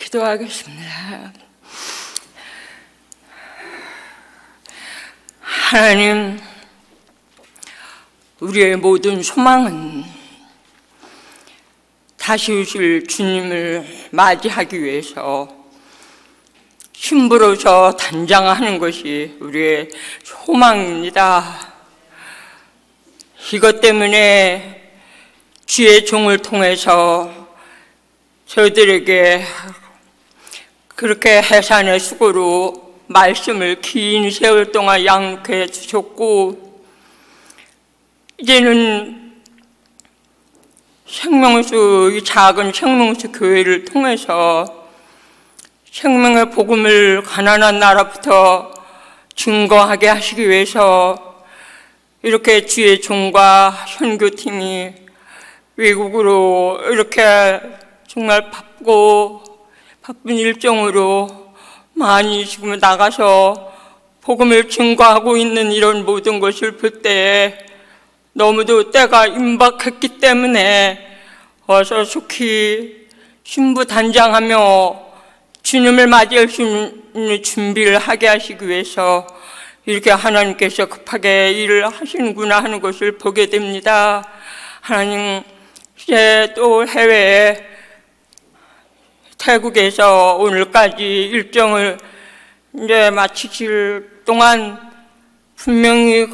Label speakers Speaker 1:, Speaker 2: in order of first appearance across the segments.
Speaker 1: 기도하겠습니다. 하나님, 우리의 모든 소망은 다시 오실 주님을 맞이하기 위해서 신부로서 단장하는 것이 우리의 소망입니다. 이것 때문에 주의 종을 통해서 저희들에게 그렇게 해산의 수고로 말씀을 긴 세월 동안 양육해 주셨고, 이제는 생명수, 이 작은 생명수 교회를 통해서 생명의 복음을 가난한 나라부터 증거하게 하시기 위해서 이렇게 주의 종과 선교팀이 외국으로 이렇게 정말 바쁜 일정으로 많이 지금 나가서 복음을 증거하고 있는 이런 모든 것을 볼 때 너무도 때가 임박했기 때문에 어서 속히 신부 단장하며 주님을 맞이할 수 있는 준비를 하게 하시기 위해서 이렇게 하나님께서 급하게 일을 하시는구나 하는 것을 보게 됩니다. 하나님, 이제 또 해외에 태국에서 오늘까지 일정을 이제 마치실 동안 분명히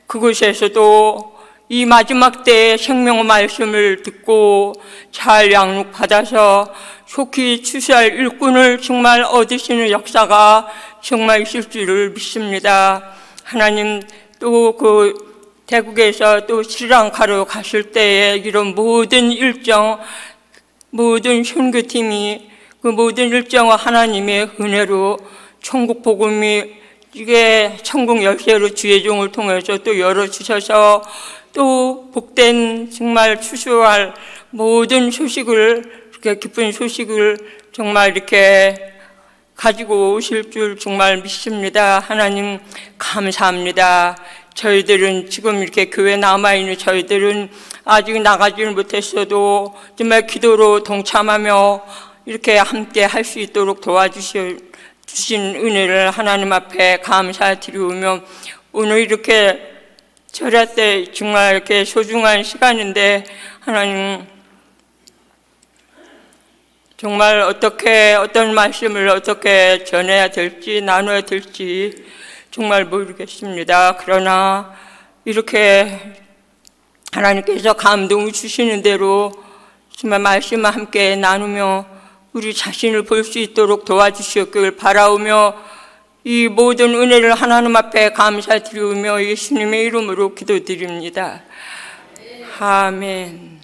Speaker 1: 그곳에서도 이 마지막 때의 생명의 말씀을 듣고 잘 양육받아서 속히 추수할 일꾼을 정말 얻으시는 역사가 정말 있을 줄을 믿습니다. 하나님, 또 태국에서 또 스리랑카로 가실 때에 이런 모든 일정, 모든 선교팀이 그 모든 일정과 하나님의 은혜로 천국 복음이 이게 천국 열쇠로 주의 종을 통해서 또 열어주셔서 또 복된 정말 추수할 모든 소식을, 이렇게 기쁜 소식을 정말 이렇게 가지고 오실 줄 정말 믿습니다. 하나님, 감사합니다. 저희들은 지금 이렇게 교회에 남아있는 저희들은 아직 나가지는 못했어도 정말 기도로 동참하며 이렇게 함께 할 수 있도록 도와주신 은혜를 하나님 앞에 감사드리며, 오늘 이렇게 절야 때 정말 이렇게 소중한 시간인데 하나님, 정말 어떤 말씀을 어떻게 전해야 될지 나눠야 될지 정말 모르겠습니다. 그러나 이렇게 하나님께서 감동을 주시는 대로 정말 말씀을 함께 나누며 우리 자신을 볼 수 있도록 도와주시었길 바라오며, 이 모든 은혜를 하나님 앞에 감사드리며 예수님의 이름으로 기도드립니다. 아멘.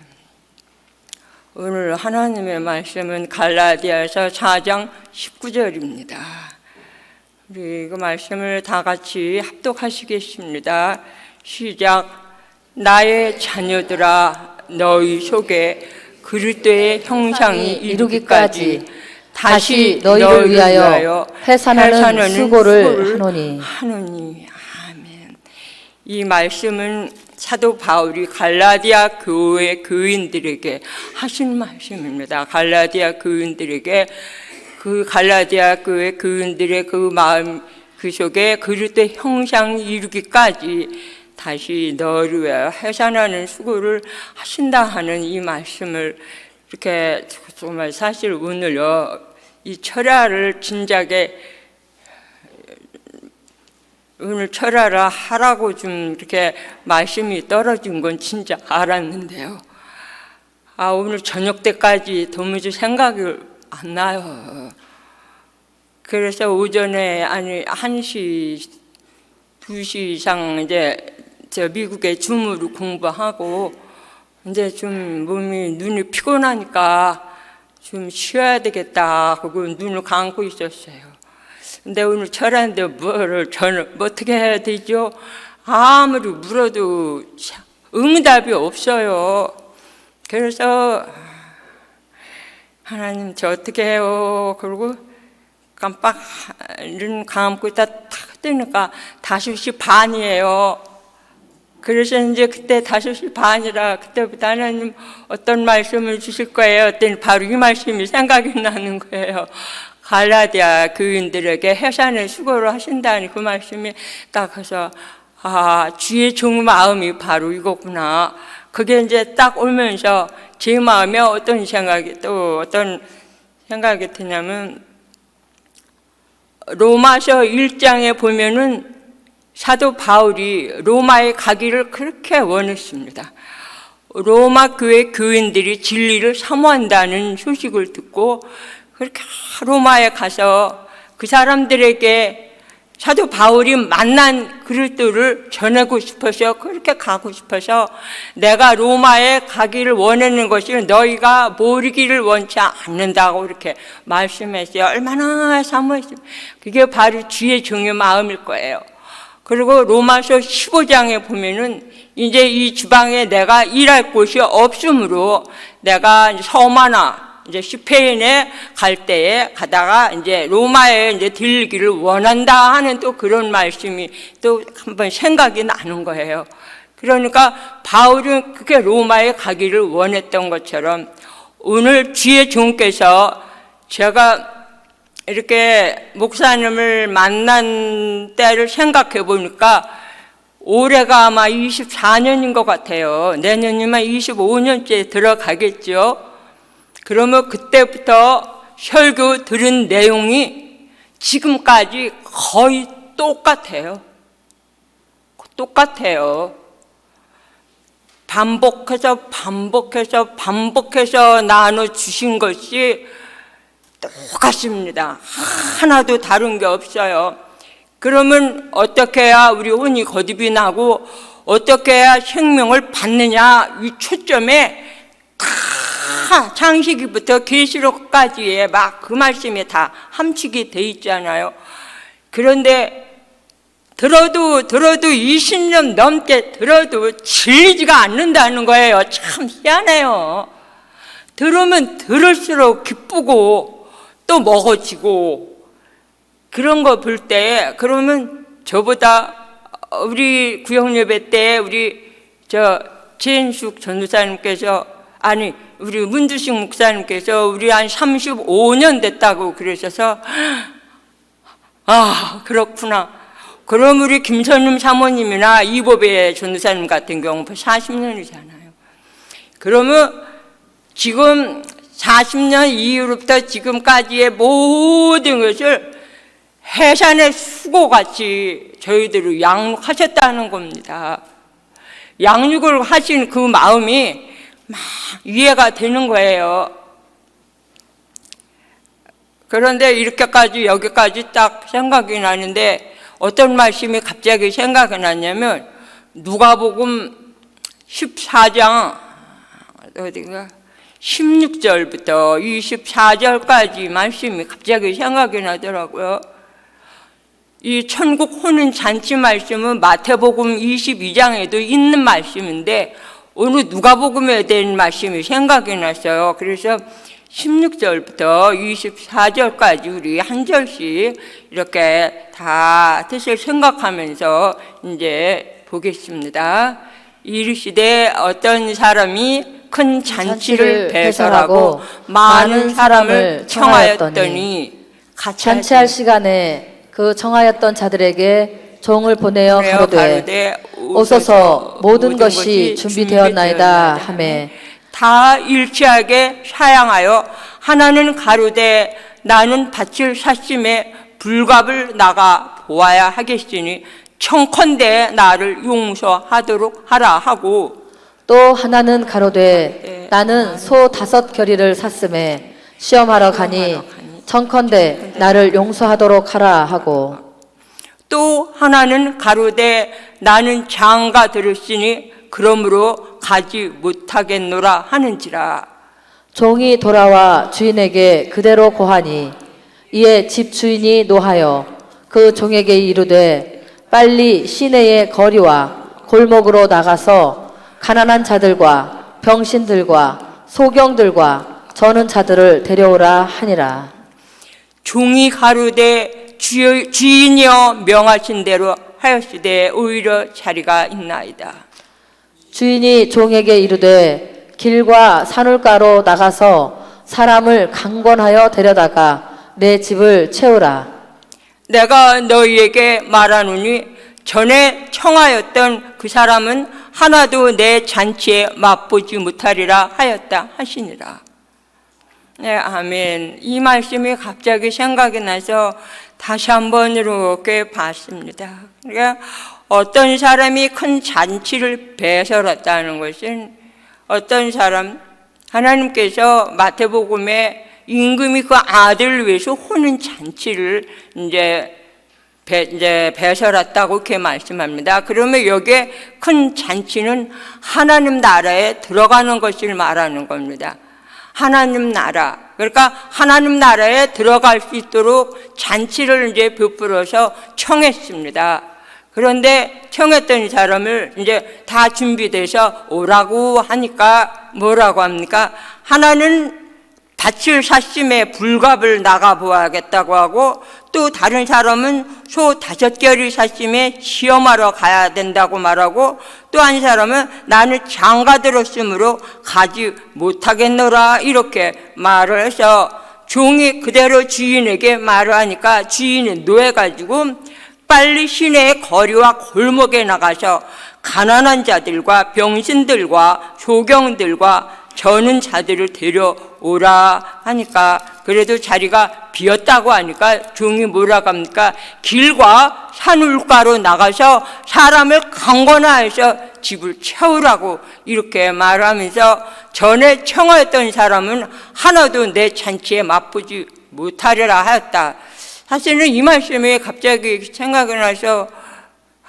Speaker 1: 오늘 하나님의 말씀은 갈라디아서 4장 19절입니다. 우리 그 말씀을 다 같이 합독하시겠습니다. 시작. 나의 자녀들아, 너희 속에 그리스도의 형상이 이루기까지 다시 너희를 위하여
Speaker 2: 해산하는 수고를 하노니.
Speaker 1: 아멘. 이 말씀은 사도 바울이 갈라디아 교회 교인들에게 하신 말씀입니다. 갈라디아 교인들에게, 그 갈라디아 교회 교인들의 그 마음, 그 속에 그리스도의 형상이 이루기까지 다시 너를 위하여 해산하는 수고를 하신다 하는 이 말씀을 이렇게 정말 사실 오늘요, 이 철야를 진작에 오늘 철야를 하라고 좀 이렇게 말씀이 떨어진 건 진짜 알았는데요. 오늘 저녁 때까지 도무지 생각이 안 나요. 그래서 오전에 1시, 2시 이상 이제 미국에 줌으로 공부하고 이제 좀 눈이 피곤하니까 좀 쉬어야 되겠다 하고 눈을 감고 있었어요. 근데 오늘 철야인데 저는 어떻게 해야 되죠? 아무리 물어도 응답이 없어요. 그래서 하나님, 저 어떻게 해요? 그러고 깜빡 눈 감고 있다 탁 뜨니까 5시 반이에요. 그래서 이제 그때 5시 반이라 그때부터 하나님 어떤 말씀을 주실 거예요. 그때는 바로 이 말씀이 생각이 나는 거예요. 갈라디아 교인들에게 해산의 수고를 하신다는 그 말씀이 딱 해서 주의 종 마음이 바로 이거구나. 그게 이제 딱 오면서 제 마음에 어떤 생각이 드냐면 로마서 1장에 보면은 사도 바울이 로마에 가기를 그렇게 원했습니다. 로마 교회 교인들이 진리를 사모한다는 소식을 듣고 그렇게 로마에 가서 그 사람들에게 사도 바울이 만난 그리스도를 전하고 싶어서 그렇게 가고 싶어서 내가 로마에 가기를 원하는 것이 너희가 모르기를 원치 않는다고 이렇게 말씀했어요. 얼마나 사모했어요. 그게 바로 주의 종의 마음일 거예요. 그리고 로마서 15장에 보면은 이제 이 지방에 내가 일할 곳이 없으므로 내가 서마나 이제 스페인에 갈 때에 가다가 이제 로마에 이제 들리기를 원한다 하는 또 그런 말씀이 또 한번 생각이 나는 거예요. 그러니까 바울은 그게 로마에 가기를 원했던 것처럼 오늘 주의 종께서 제가 이렇게 목사님을 만난 때를 생각해 보니까 올해가 아마 24년인 것 같아요. 내년이면 25년째 들어가겠죠. 그러면 그때부터 설교 들은 내용이 지금까지 거의 똑같아요. 반복해서 나눠주신 것이 똑같습니다. 하나도 다른 게 없어요. 그러면 어떻게 해야 우리 혼이 거듭이 나고 어떻게 해야 생명을 받느냐 이 초점에 다 창세기부터 계시록까지의 막 그 말씀이 다 함축이 돼 있잖아요. 그런데 들어도 20년 넘게 들어도 질리지가 않는다는 거예요. 참 희한해요. 들으면 들을수록 기쁘고 또 먹어지고 그런 거 볼 때 그러면 저보다 우리 구역예배 때 우리 최인숙 전도사님께서 우리 문두식 목사님께서 우리 한 35년 됐다고 그러셔서 그렇구나. 그럼 우리 김선임 사모님이나 이보배 전도사님 같은 경우 40년이잖아요. 그러면 지금 40년 이후부터 지금까지의 모든 것을 해산의 수고같이 저희들을 양육하셨다는 겁니다. 양육을 하신 그 마음이 막 이해가 되는 거예요. 그런데 이렇게까지 여기까지 딱 생각이 나는데 어떤 말씀이 갑자기 생각이 났냐면 누가복음 14장 어디가 16절부터 24절까지 말씀이 갑자기 생각이 나더라고요. 이 천국 혼인 잔치 말씀은 마태복음 22장에도 있는 말씀인데 오늘 누가복음에 대한 말씀이 생각이 났어요. 그래서 16절부터 24절까지 우리 한 절씩 이렇게 다 뜻을 생각하면서 이제 보겠습니다. 이르시되 어떤 사람이 큰 잔치를 배설하고 많은 사람을 청하였더니
Speaker 2: 잔치할 시간에 그 청하였던 자들에게 종을 보내어 가로되 오소서 모든 것이 준비되었나이다 하매
Speaker 1: 다 일치하게 사양하여 하나는 가로되 나는 바칠 사심에 불갑을 나가 보아야 하겠으니 청컨대 나를 용서하도록 하라 하고
Speaker 2: 또 하나는 가로되 나는 소 5겨리를 샀음에 시험하러 가니 청컨대 나를 용서하도록 하라 하고
Speaker 1: 또 하나는 가로되 나는 장가 들었으니 그러므로 가지 못하겠노라 하는지라.
Speaker 2: 종이 돌아와 주인에게 그대로 고하니 이에 집 주인이 노하여 그 종에게 이르되 빨리 시내의 거리와 골목으로 나가서 가난한 자들과 병신들과 소경들과 저는 자들을 데려오라 하니라.
Speaker 1: 종이 가로되 주인이여 명하신 대로 하였으되 오히려 자리가 있나이다.
Speaker 2: 주인이 종에게 이르되 길과 산울가로 나가서 사람을 강권하여 데려다가 내 집을 채우라.
Speaker 1: 내가 너희에게 말하노니 전에 청하였던 그 사람은 하나도 내 잔치에 맛보지 못하리라 하였다 하시니라. 네, 아멘. 이 말씀이 갑자기 생각이 나서 다시 한번 이렇게 봤습니다. 그러니까 어떤 사람이 큰 잔치를 베풀었다는 것은 어떤 사람, 하나님께서 마태복음에 임금이 그 아들을 위해서 호는 잔치를 이제 베풀었다고 이렇게 말씀합니다. 그러면 여기에 큰 잔치는 하나님 나라에 들어가는 것을 말하는 겁니다. 하나님 나라. 그러니까 하나님 나라에 들어갈 수 있도록 잔치를 이제 베풀어서 청했습니다. 그런데 청했던 사람을 이제 다 준비돼서 오라고 하니까 뭐라고 합니까? 하나는 밭을 샀음에 불갑을 나가보아야겠다고 하고, 또 다른 사람은 소 5결이 샀음에 시험하러 가야 된다고 말하고, 또 한 사람은 나는 장가 들었으므로 가지 못하겠노라 이렇게 말을 해서 종이 그대로 주인에게 말을 하니까 주인이 노해가지고 빨리 시내의 거리와 골목에 나가서 가난한 자들과 병신들과 소경들과 저는 자들을 데려오라 하니까, 그래도 자리가 비었다고 하니까 종이 뭐라고 합니까? 길과 산울가로 나가서 사람을 강권하여서 집을 채우라고 이렇게 말하면서 전에 청하였던 사람은 하나도 내 잔치에 맛보지 못하리라 하였다. 사실은 이 말씀이 갑자기 생각이 나서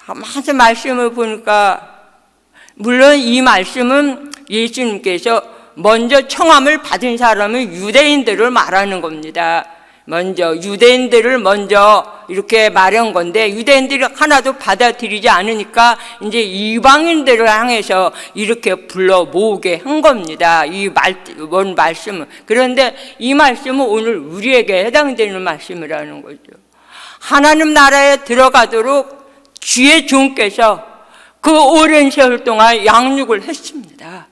Speaker 1: 많은 말씀을 보니까, 물론 이 말씀은 예수님께서 먼저 청함을 받은 사람은 유대인들을 말하는 겁니다. 먼저 유대인들을 먼저 이렇게 말한 건데, 유대인들이 하나도 받아들이지 않으니까 이제 이방인들을 향해서 이렇게 불러 모으게 한 겁니다. 이 말씀은. 그런데 이 말씀은 오늘 우리에게 해당되는 말씀이라는 거죠. 하나님 나라에 들어가도록 주의 종께서 그 오랜 세월 동안 양육을 했습니다.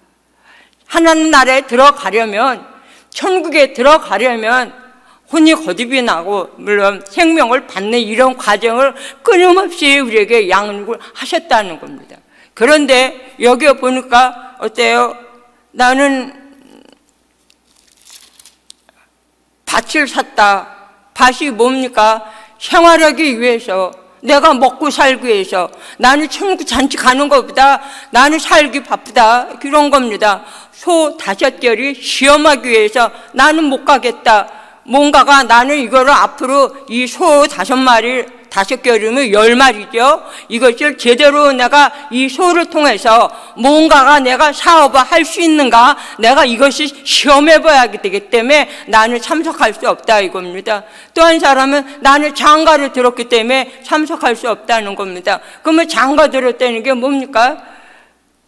Speaker 1: 하나님 나라에 들어가려면, 천국에 들어가려면 혼이 거듭이 나고 물론 생명을 받는 이런 과정을 끊임없이 우리에게 양육을 하셨다는 겁니다. 그런데 여기 보니까 어때요? 나는 밭을 샀다. 밭이 뭡니까? 생활하기 위해서, 내가 먹고 살기 위해서, 나는 천국 잔치 가는 것보다 나는 살기 바쁘다, 그런 겁니다. 소 5결이 시험하기 위해서 나는 못 가겠다. 뭔가가 나는 이거를 앞으로 이 소 5마리, 5결이면 10마리죠. 이것을 제대로 내가 이 소를 통해서 뭔가가 내가 사업을 할 수 있는가, 내가 이것을 시험해 봐야 되기 때문에 나는 참석할 수 없다 이겁니다. 또 한 사람은 나는 장가를 들었기 때문에 참석할 수 없다는 겁니다. 그러면 장가 들었다는 게 뭡니까?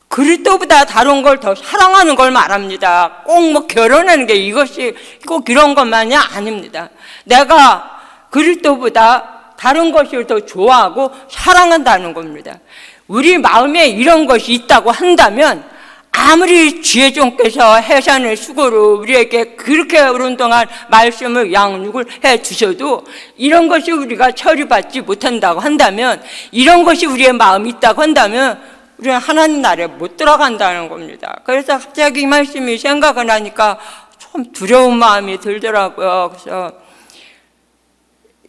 Speaker 1: 그리스도보다 다른 걸 더 사랑하는 걸 말합니다. 꼭 뭐 결혼하는 게 이것이 꼭 이런 것만이 아닙니다. 내가 그리스도보다 다른 것을 더 좋아하고 사랑한다는 겁니다. 우리 마음에 이런 것이 있다고 한다면, 아무리 주의 종께서 해산의 수고로 우리에게 그렇게 오랫동안 말씀을 양육을 해 주셔도 이런 것이 우리가 처리받지 못한다고 한다면, 이런 것이 우리의 마음이 있다고 한다면 우리는 하나님 나라에 못 들어간다는 겁니다. 그래서 갑자기 이 말씀이 생각을 하니까 좀 두려운 마음이 들더라고요. 그래서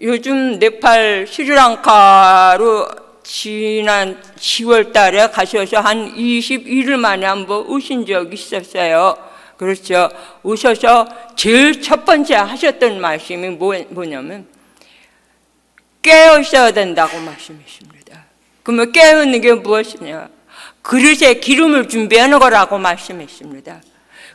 Speaker 1: 요즘 네팔 스리랑카로 지난 10월 달에 가셔서 한 21일 만에 한번 오신 적이 있었어요. 그렇죠. 오셔서 제일 첫 번째 하셨던 말씀이 뭐냐면 깨어 있어야 된다고 말씀하십니다. 그러면 깨어 있는 게 무엇이냐? 그릇에 기름을 준비하는 거라고 말씀했습니다.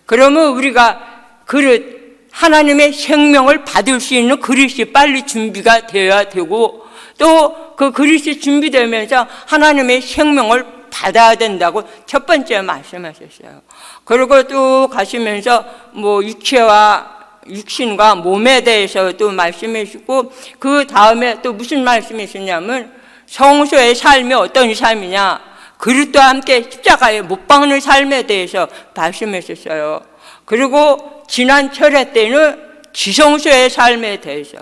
Speaker 1: 그러면 우리가 그릇, 하나님의 생명을 받을 수 있는 그릇이 빨리 준비가 되어야 되고, 또 그 그릇이 준비되면서 하나님의 생명을 받아야 된다고 첫 번째 말씀하셨어요. 그리고 또 가시면서 뭐 육신과 몸에 대해서도 말씀해 주고, 그 다음에 또 무슨 말씀이셨냐면 성소의 삶이 어떤 삶이냐, 그리스도와 함께 십자가에 못 박는 삶에 대해서 말씀했었어요. 그리고 지난 철회 때는 지성소의 삶에 대해서,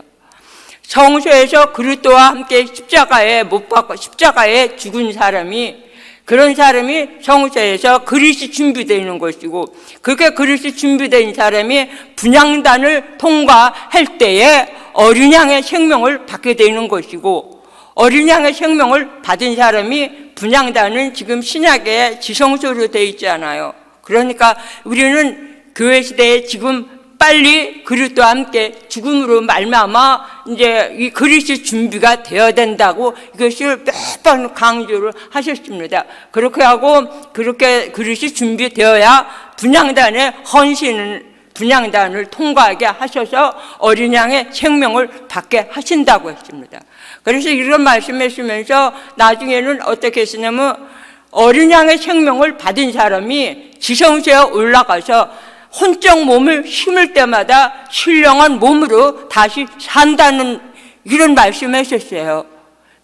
Speaker 1: 성소에서 그리스도와 함께 십자가에 못 박고 십자가에 죽은 사람이, 그런 사람이 성소에서 그릇이 준비되는 것이고, 그렇게 그릇이 준비된 사람이 분향단을 통과할 때에 어린 양의 생명을 받게 되는 것이고, 어린 양의 생명을 받은 사람이, 분향단은 지금 신약에 지성소로 되어 있지 않아요. 그러니까 우리는 교회 시대에 지금 빨리 그리스도와 함께 죽음으로 말미암아 이제 이 그릇이 준비가 되어야 된다고 이것을 몇 번 강조를 하셨습니다. 그렇게 하고 그렇게 그릇이 준비되어야 분향단의 헌신을, 분향단을 통과하게 하셔서 어린 양의 생명을 받게 하신다고 했습니다. 그래서 이런 말씀하시면서 나중에는 어떻게 했으냐면 어린 양의 생명을 받은 사람이 지성소에 올라가서 혼적 몸을 심을 때마다 신령한 몸으로 다시 산다는 이런 말씀을 하셨어요.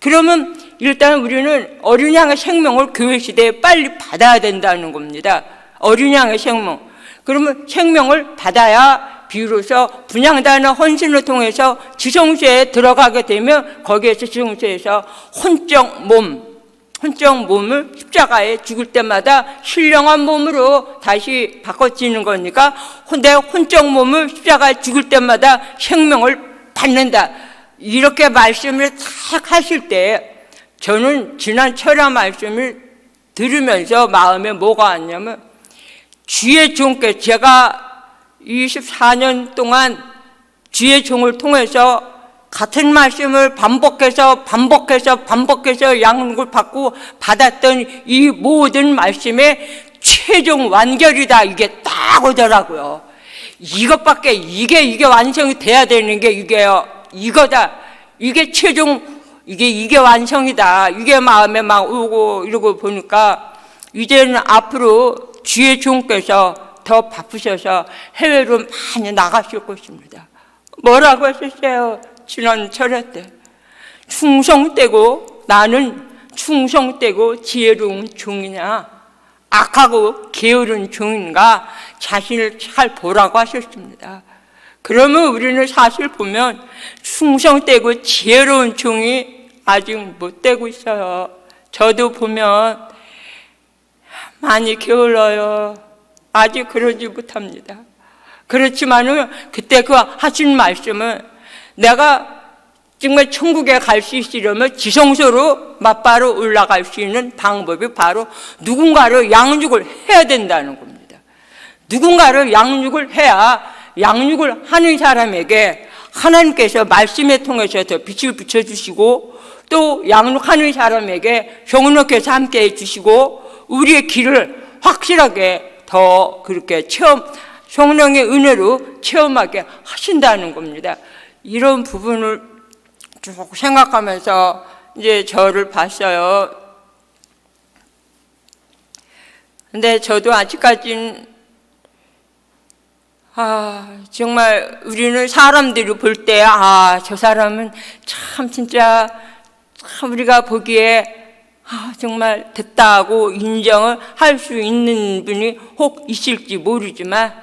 Speaker 1: 그러면 일단 우리는 어린 양의 생명을 교회 시대에 빨리 받아야 된다는 겁니다. 어린 양의 생명. 그러면 생명을 받아야 비로소 분향단의 헌신을 통해서 지성소에 들어가게 되면 거기에서 지성소에서 혼적 몸을 십자가에 죽을 때마다 신령한 몸으로 다시 바꿔지는 거니까 내 혼적 몸을 십자가에 죽을 때마다 생명을 받는다. 이렇게 말씀을 탁 하실 때 저는 지난 철야 말씀을 들으면서 마음에 뭐가 왔냐면 주의 종께, 제가 24년 동안 주의 종을 통해서 같은 말씀을 반복해서 양육을 받고 받았던 이 모든 말씀의 최종 완결이다, 이게 딱 오더라고요. 이것밖에, 이게 완성이 돼야 되는 게 이거다. 이게 최종, 이게 완성이다. 이게 마음에 막 오고 이러고 보니까 이제는 앞으로 주의 종께서 더 바쁘셔서 해외로 많이 나가실 것입니다. 뭐라고 하셨어요? 지난 철회 때 충성되고, 나는 충성되고 지혜로운 종이냐 악하고 게으른 종인가 자신을 잘 보라고 하셨습니다. 그러면 우리는 사실 보면 충성되고 지혜로운 종이 아직 못 되고 있어요. 저도 보면 많이 게을러요. 아직 그러지 못합니다. 그렇지만은 그때 그 하신 말씀은 내가 정말 천국에 갈 수 있으려면 지성소로 맞바로 올라갈 수 있는 방법이 바로 누군가를 양육을 해야 된다는 겁니다. 누군가를 양육을 해야 양육을 하는 사람에게 하나님께서 말씀에 통해서 더 빛을 비춰주시고, 또 양육하는 사람에게 성령께서 함께 해주시고, 우리의 길을 확실하게 더 그렇게 성령의 은혜로 체험하게 하신다는 겁니다. 이런 부분을 쭉 생각하면서 이제 저를 봤어요. 근데 저도 아직까지는 정말 우리는 사람들이 볼 때 저 사람은 참 진짜 참 우리가 보기에 정말 됐다고 인정을 할 수 있는 분이 혹 있을지 모르지만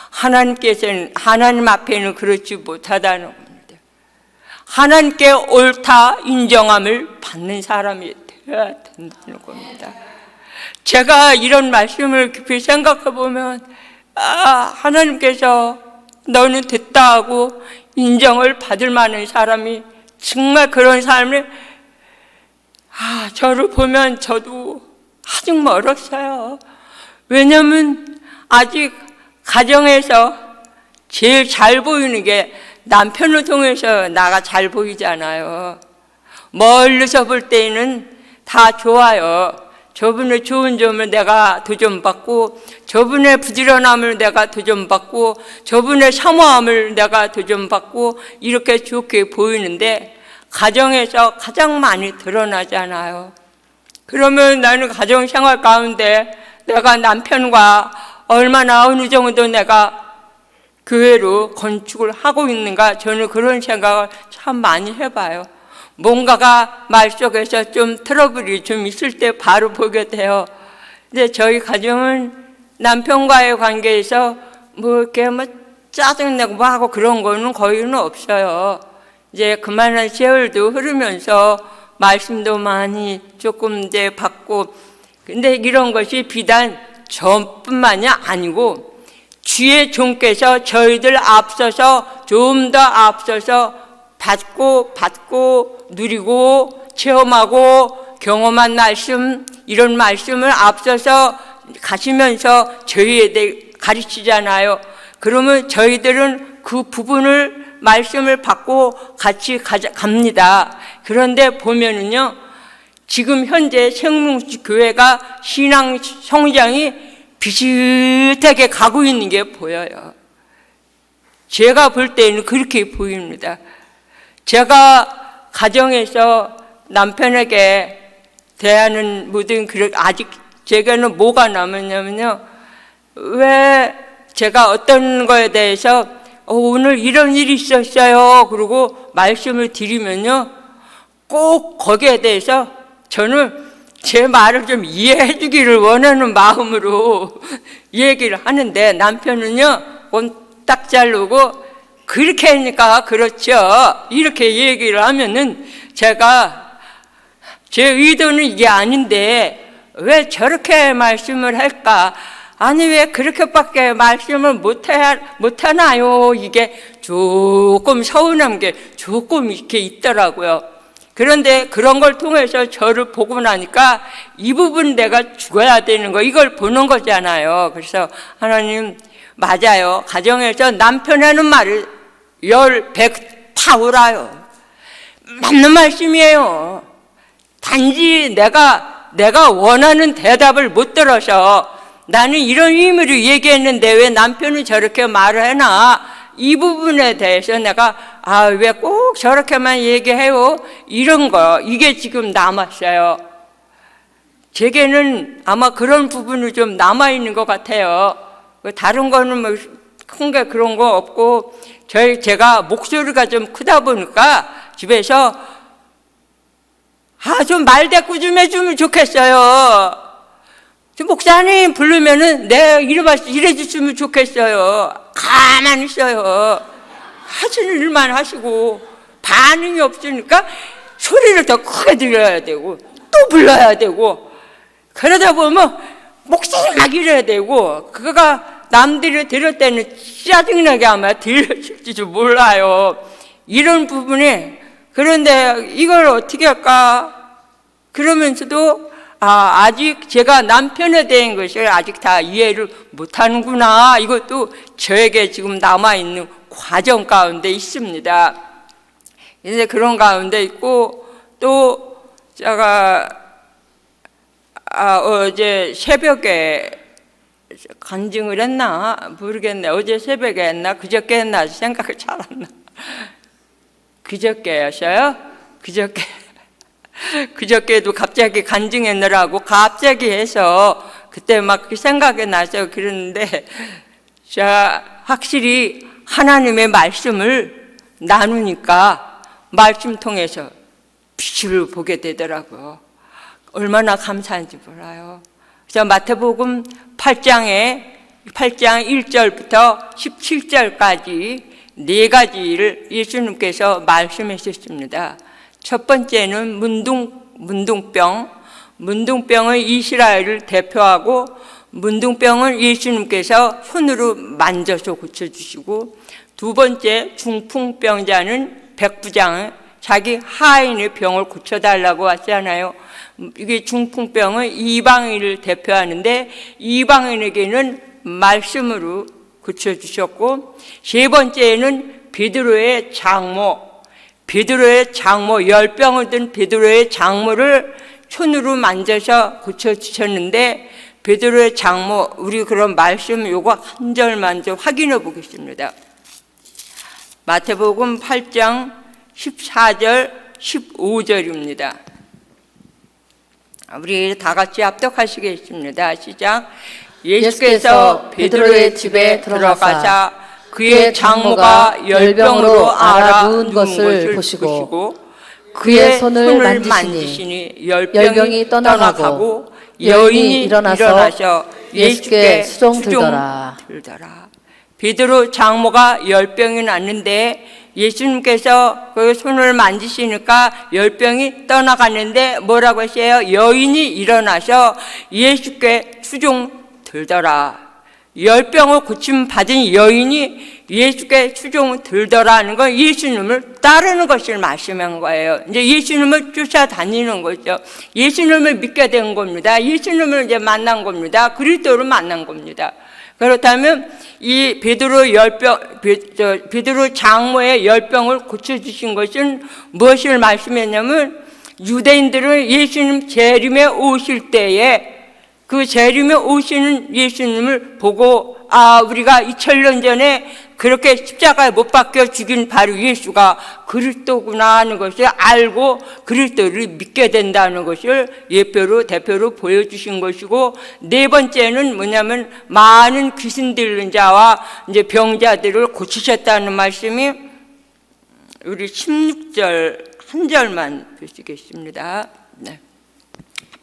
Speaker 1: 하나님께서는, 하나님 앞에는 그렇지 못하다는 겁니다. 하나님께 옳다 인정함을 받는 사람이 되어야 된다는 겁니다. 제가 이런 말씀을 깊이 생각해 보면 하나님께서 너는 됐다 하고 인정을 받을 만한 사람이 정말 그런 삶을 저를 보면 저도 아직 멀었어요. 왜냐하면 아직 가정에서 제일 잘 보이는 게 남편을 통해서 나가 잘 보이잖아요. 멀리서 볼 때는 다 좋아요. 저분의 좋은 점을 내가 도전받고, 저분의 부지런함을 내가 도전받고, 저분의 사모함을 내가 도전받고, 이렇게 좋게 보이는데 가정에서 가장 많이 드러나잖아요. 그러면 나는 가정생활 가운데 내가 남편과 얼마나 어느 정도 내가 교회로 건축을 하고 있는가, 저는 그런 생각을 참 많이 해봐요. 뭔가가 말 속에서 좀 트러블이 좀 있을 때 바로 보게 돼요. 근데 저희 가정은 남편과의 관계에서 뭐 이렇게 뭐 짜증내고 뭐 하고 그런 거는 거의는 없어요. 이제 그만한 세월도 흐르면서 말씀도 많이 조금 이제 받고, 근데 이런 것이 비단 저뿐만이 아니고 주의 종께서 저희들 앞서서 좀 더 앞서서 받고 누리고 체험하고 경험한 말씀, 이런 말씀을 앞서서 가시면서 저희에게 가르치잖아요. 그러면 저희들은 그 부분을 말씀을 받고 같이 갑니다. 그런데 보면은요, 지금 현재 생명수 교회가 신앙 성장이 비슷하게 가고 있는 게 보여요. 제가 볼 때는 그렇게 보입니다. 제가 가정에서 남편에게 대하는 모든 아직 제게는 뭐가 남았냐면요, 왜 제가 어떤 거에 대해서 오늘 이런 일이 있었어요 그리고 말씀을 드리면요, 꼭 거기에 대해서 저는 제 말을 좀 이해해 주기를 원하는 마음으로 얘기를 하는데, 남편은요 딱 자르고 그렇게 하니까 그렇죠 이렇게 얘기를 하면은 제가 제 의도는 이게 아닌데 왜 저렇게 말씀을 할까, 아니 왜 그렇게밖에 말씀을 못하나요, 이게 조금 서운한 게 조금 이렇게 있더라고요. 그런데 그런 걸 통해서 저를 보고 나니까 이 부분 내가 죽어야 되는 거, 이걸 보는 거잖아요. 그래서 하나님, 맞아요, 가정에서 남편 하는 말을 100 파울아요. 맞는 말씀이에요. 단지 내가 원하는 대답을 못 들어서 나는 이런 의미로 얘기했는데 왜 남편은 저렇게 말을 해나, 이 부분에 대해서 내가 왜 꼭 저렇게만 얘기해요, 이런 거, 이게 지금 남았어요. 제게는 아마 그런 부분이 좀 남아있는 것 같아요. 다른 거는 뭐 큰 게 그런 거 없고, 제가 목소리가 좀 크다 보니까 집에서 좀 말대꾸 좀 해주면 좋겠어요. 목사님 부르면은 내가 이래 주시면 좋겠어요. 가만히 있어요. 하시는 일만 하시고 반응이 없으니까 소리를 더 크게 들려야 되고 또 불러야 되고, 그러다 보면 목소리가 이래야 되고, 그거가 남들이 들을 때는 짜증나게 아마 들릴지도 몰라요, 이런 부분에. 그런데 이걸 어떻게 할까 그러면서도 아직 제가 남편에 대한 것을 아직 다 이해를 못하는구나, 이것도 저에게 지금 남아있는 과정 가운데 있습니다. 이제 그런 가운데 있고, 또 제가 어제 새벽에 간증을 했나 모르겠네. 어제 새벽에 했나 그저께 했나 생각이 잘 안 나. 그저께였어요? 그저께도 갑자기 간증했느라고 갑자기 해서 그때 막 생각이 나서 그러는데, 자, 확실히 하나님의 말씀을 나누니까 말씀 통해서 빛을 보게 되더라고요. 얼마나 감사한지 몰라요. 그래서 마태복음 8장 1절부터 17절까지 4가지를 예수님께서 말씀하셨습니다. 첫 번째는 문둥병. 문둥병은 이스라엘을 대표하고, 문둥병은 예수님께서 손으로 만져서 고쳐주시고, 두 번째 중풍병자는 백부장, 자기 하인의 병을 고쳐달라고 하잖아요. 이게 중풍병은 이방인을 대표하는데 이방인에게는 말씀으로 고쳐주셨고, 세 번째는 베드로의 장모, 열병을 든 베드로의 장모를 손으로 만져서 고쳐주셨는데, 베드로의 장모, 우리 그런 말씀 요거 한 절만 좀 확인해 보겠습니다. 마태복음 8장 14절 15절입니다. 우리 다 같이 합독하시겠습니다. 시작. 예수께서 베드로의 집에 들어가사 그의 장모가 열병으로 앓아 누운 것을 보시고
Speaker 2: 그의 손을 만지시니 열병이 떠나가고 여인이 일어나서 예수께 수종들더라.
Speaker 1: 베드로 장모가 열병이 났는데 예수님께서 그 손을 만지시니까 열병이 떠나갔는데 뭐라고 하세요? 여인이 일어나서 예수께 수종들더라. 열병을 고침 받은 여인이 예수께 수종들더라는 건 예수님을 따르는 것을 말씀한 거예요. 이제 예수님을 쫓아다니는 거죠. 예수님을 믿게 된 겁니다. 예수님을 이제 만난 겁니다. 그리스도를 만난 겁니다. 그렇다면 이 베드로 장모의 열병을 고쳐주신 것은 무엇을 말씀했냐면 유대인들은 예수님 재림에 오실 때에 그 재림에 오시는 예수님을 보고 우리가 2000년 전에 그렇게 십자가에 못 박혀 죽인 바로 예수가 그리스도구나 하는 것을 알고 그리스도를 믿게 된다는 것을 예표로 대표로 보여주신 것이고, 네 번째는 뭐냐면 많은 귀신 들린 자와 이제 병자들을 고치셨다는 말씀이 우리 16절 한 절만 보시겠습니다. 네.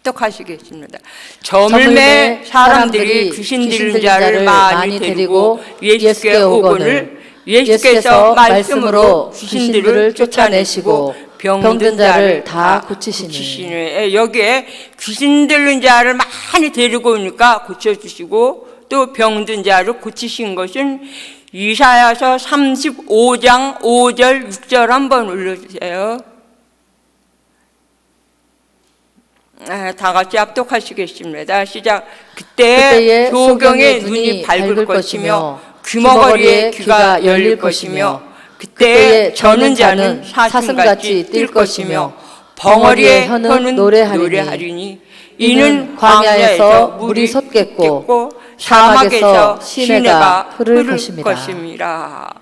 Speaker 1: 합독하시겠습니다. 저물매 사람들이 귀신 들린 자를 많이 데리고 예수께 오거늘 예수께서 말씀으로 귀신들을 쫓아내시고 병든 자를 다 고치시니. 여기에 귀신 들린 자를 많이 데리고 오니까 고쳐주시고 또 병든 자를 고치신 것은 이사야서 35장 5절 6절 한번 올려주세요. 다 같이 합독하시겠습니다. 시작. 그때 소경의 눈이 밝을 것이며 귀머거리에 귀가 열릴 것이며 그때 저는 자는 사슴같이 뛸 것이며 벙어리의 혀는 노래하리니 이는 광야에서 물이 솟겠고 사막에서 시내가 흐를 것입니다.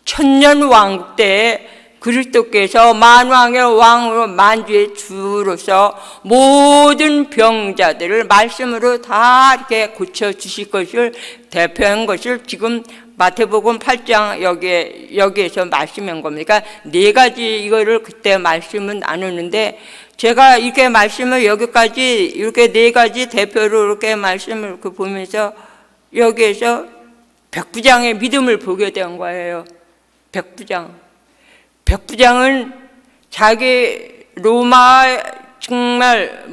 Speaker 1: 천년 왕국 때에 그리스도께서 만왕의 왕으로 만주의 주로서 모든 병자들을 말씀으로 다 이렇게 고쳐주실 것을 대표한 것을 지금 마태복음 8장 여기에서 말씀한 겁니다. 그러니까 네 가지 이거를 그때 말씀은 나누는데 제가 이렇게 말씀을 여기까지 이렇게 네 가지 대표로 이렇게 말씀을 보면서 여기에서 백부장의 믿음을 보게 된 거예요. 백부장은 자기 로마 정말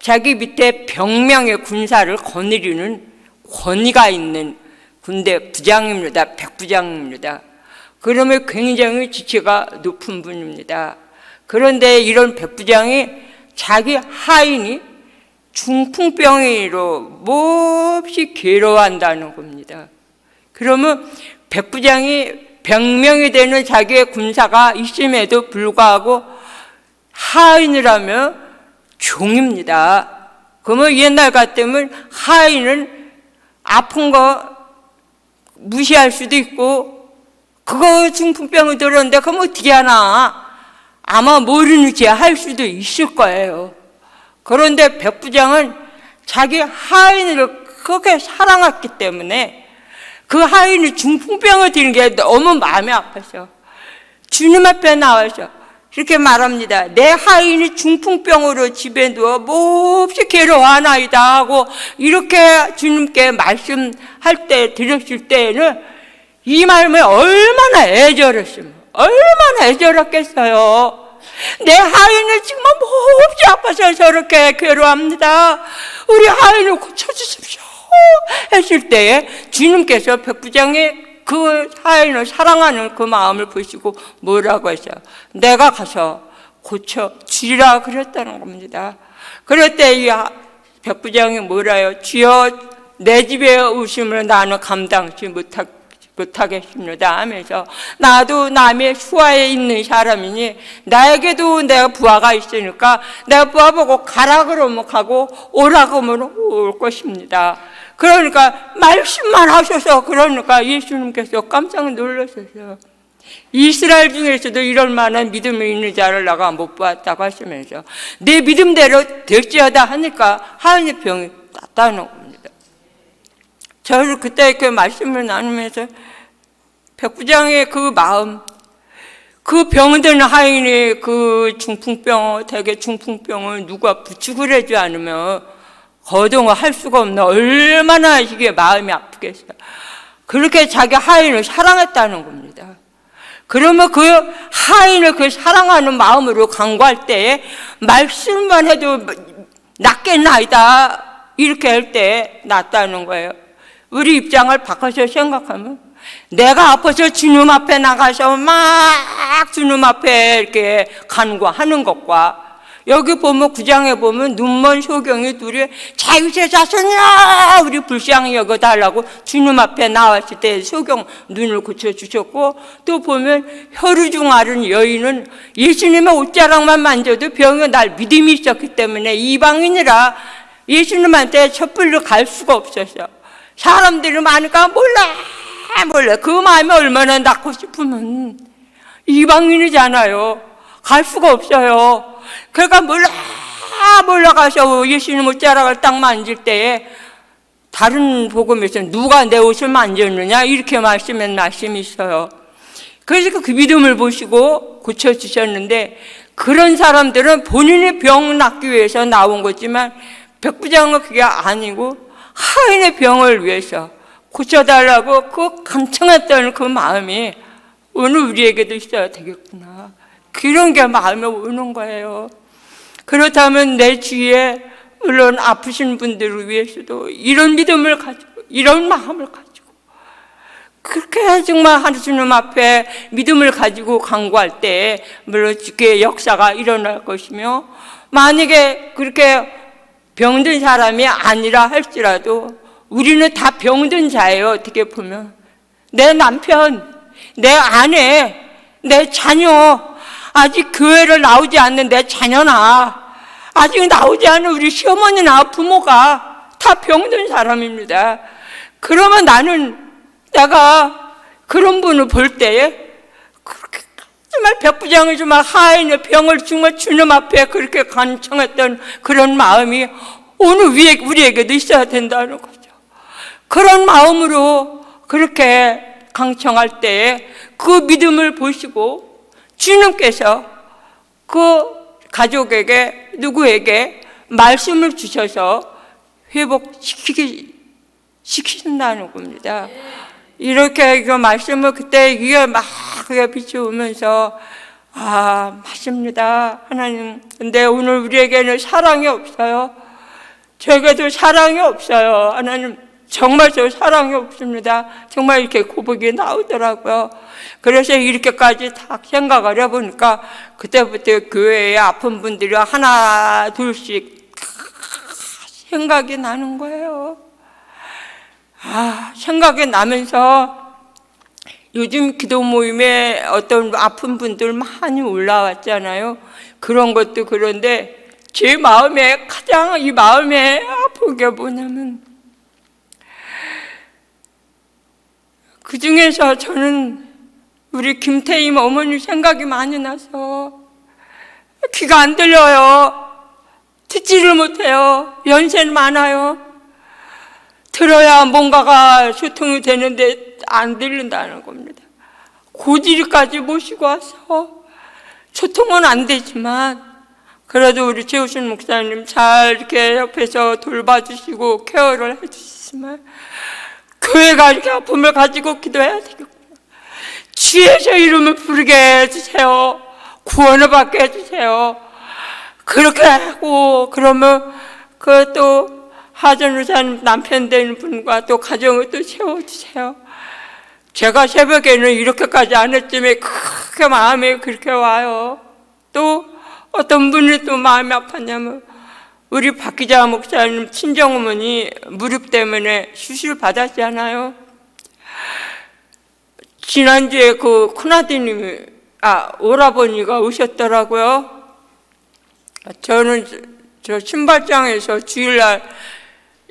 Speaker 1: 자기 밑에 병명의 군사를 거느리는 권위가 있는 군대 부장입니다. 백부장입니다. 그러면 굉장히 지체가 높은 분입니다. 그런데 이런 백부장이 자기 하인이 중풍병으로 몹시 괴로워한다는 겁니다. 그러면 백부장이 병명이 되는 자기의 군사가 있음에도 불구하고 하인을 하면 종입니다. 그러면 옛날 같으면 하인은 아픈 거 무시할 수도 있고 그거 중풍병이 들었는데 그럼 어떻게 하나 아마 모르는 체 할 수도 있을 거예요. 그런데 백부장은 자기 하인을 그렇게 사랑했기 때문에 그 하인이 중풍병을 들은 게 너무 마음이 아파서 주님 앞에 나와서 이렇게 말합니다. 내 하인이 중풍병으로 집에 누워 몹시 괴로워하나이다 하고 이렇게 주님께 말씀할 때 드렸을 때에는 이 말씀에 얼마나 애절했으면 얼마나 애절했겠어요. 내 하인은 지금 몹시 아파서 저렇게 괴로워합니다. 우리 하인을 고쳐주십시오 했을 때에 주님께서 백부장의 그 하인을 사랑하는 그 마음을 보시고 뭐라고 했어요? 내가 가서 고쳐주리라 그랬다는 겁니다. 그럴 때 이 백부장이 뭐라요? 주여 내 집에 오시면 나는 감당치 못하겠습니다 하면서 나도 남의 수하에 있는 사람이니 나에게도 내가 부하가 있으니까 내가 부하 보고 가라 그러면 가고 오라 그러면 올 것입니다. 그러니까 말씀만 하셔서 그러니까 예수님께서 깜짝 놀라셨어요. 이스라엘 중에서도 이럴 만한 믿음이 있는 자를 내가 못 봤다고 하시면서 내 믿음대로 될지어다 하니까 하인의 병이 낫다는 겁니다. 저를 그때 그 말씀을 나누면서 백부장의 그 마음, 그 병든 하인이 그 중풍병, 대개 중풍병을 누가 부축을 해주지 않으면 거동을 할 수가 없나. 얼마나 이게 마음이 아프겠어요. 그렇게 자기 하인을 사랑했다는 겁니다. 그러면 그 하인을 그 사랑하는 마음으로 간구할 때에 말씀만 해도 낫겠나이다 이렇게 할 때 낫다는 거예요. 우리 입장을 바꿔서 생각하면 내가 아파서 주님 앞에 나가서 막 주님 앞에 이렇게 간구하는 것과 여기 보면 9장에 보면 눈먼 소경이 둘이 자유제 자손이야 우리 불쌍히 여겨달라고 주님 앞에 나왔을 때 소경 눈을 고쳐주셨고, 또 보면 혈루중 앓은 여인은 예수님의 옷자락만 만져도 병이 날 믿음이 있었기 때문에 이방인이라 예수님한테 섣불리 갈 수가 없었어. 사람들이 많으니까 몰라 그 마음이 얼마나 낳고 싶으면 이방인이잖아요. 갈 수가 없어요. 그러니까 몰라가서 예수님 옷자락을 딱 만질 때에 다른 복음에서 누가 내 옷을 만졌느냐 이렇게 말씀이 있어요. 그래서 그 믿음을 보시고 고쳐주셨는데, 그런 사람들은 본인의 병 낫기 위해서 나온 거지만 백부장은 그게 아니고 하인의 병을 위해서 고쳐달라고 그 간청했던 그 마음이 오늘 우리에게도 있어야 되겠구나. 그런 게 마음에 오는 거예요. 그렇다면 내 주위에 물론 아프신 분들을 위해서도 이런 믿음을 가지고 이런 마음을 가지고 그렇게 정말 하나님 앞에 믿음을 가지고 간구할 때 물론 주의 역사가 일어날 것이며, 만약에 그렇게 병든 사람이 아니라 할지라도 우리는 다 병든 자예요. 어떻게 보면 내 남편, 내 아내, 내 자녀, 아직 교회를 나오지 않는 내 자녀나 아직 나오지 않은 우리 시어머니나 부모가 다 병든 사람입니다. 그러면 내가 그런 분을 볼 때에 그렇게 정말 백부장이 정말 하인의 병을 정말 주님 앞에 그렇게 간청했던 그런 마음이 오늘 우리에게도 있어야 된다는 거죠. 그런 마음으로 그렇게 간청할 때에 그 믿음을 보시고 주님께서 그 가족에게 누구에게 말씀을 주셔서 회복시키신다는 겁니다. 이렇게 그 말씀을 그때 이게 막 비추면서 맞습니다 하나님. 근데 오늘 우리에게는 사랑이 없어요. 저에게도 사랑이 없어요 하나님. 정말 저 사랑이 없습니다. 정말 이렇게 고백이 나오더라고요. 그래서 이렇게까지 딱 생각을 해보니까 그때부터 교회에 아픈 분들이 하나 둘씩 생각이 나는 거예요. 생각이 나면서 요즘 기도 모임에 어떤 아픈 분들 많이 올라왔잖아요. 그런 것도 그런데 제 마음에 가장 이 마음에 아픈 게 뭐냐면, 그 중에서 저는 우리 김태임 어머니 생각이 많이 나서 귀가 안 들려요. 듣지를 못해요. 연세는 많아요. 들어야 뭔가가 소통이 되는데 안 들린다는 겁니다. 고지리까지 모시고 와서 소통은 안 되지만 그래도 우리 최우순 목사님 잘 이렇게 옆에서 돌봐주시고 케어를 해주시지만 교회가 이렇게 아픔을 가지고 기도해야 되겠구나. 주에서 이름을 부르게 해주세요. 구원을 받게 해주세요. 그렇게 하고 그러면 그 또 하전우산 남편 되는 분과 또 가정을 또 세워주세요. 제가 새벽에는 이렇게까지 안 했지만 크게 마음이 그렇게 와요. 또 어떤 분이 또 마음이 아팠냐면 우리 박 기자 목사님 친정어머니 무릎 때문에 수술 받았잖아요. 지난주에 그 큰아드님이 오라버니가 오셨더라고요. 저는 저 신발장에서 주일날